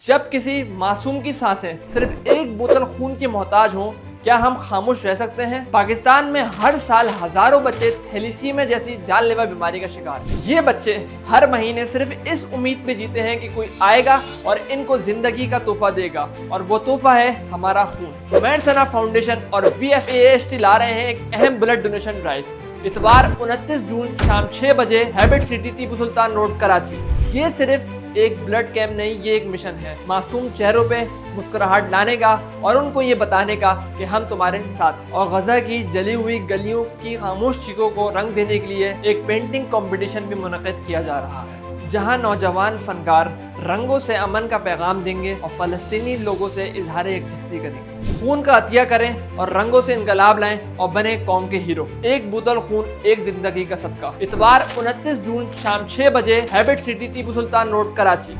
जब किसी मासूम की सांसें सिर्फ एक बोतल खून की मोहताज हों, क्या हम खामोश रह सकते हैं? पाकिस्तान में हर साल हजारों बच्चे थैलीसीमिया जैसी जानलेवा बीमारी का शिकार हैं। ये बच्चे हर महीने सिर्फ इस उम्मीद पे जीते हैं कि कोई आएगा और इनको जिंदगी का तोहफा देगा, और वो तोहफा है हमारा खून। मैड सना फाउंडेशन और VFAST ला रहे हैं एक अहम ब्लड डोनेशन ड्राइव। इतवार 29 जून शाम 6 बजे habit city Tipu Sultan road Karachi. ये सिर्फ एक ब्लड कैंप नहीं, ये एक मिशन है मासूम चेहरों पे मुस्कुराहट लाने का और उनको ये बताने का कि हम तुम्हारे साथ हैं। और गजा की जली हुई गलियों की खामोश चीखों को रंग देने के लिए एक पेंटिंग कंपटीशन भी मुनक़िद किया जा रहा है, जहां नौजवान फनकार रंगों से अमन का पैगाम देंगे और फलस्तीनी लोगों से इजहार यकजहती करेंगे। खून का अतिया करें और रंगों से इनकलाब लाएं और बने कौम के हीरो। एक बोतल खून, एक जिंदगी का सदका। इतवार 29 जून शाम 6 बजे habit city Tipu Sultan road Karachi.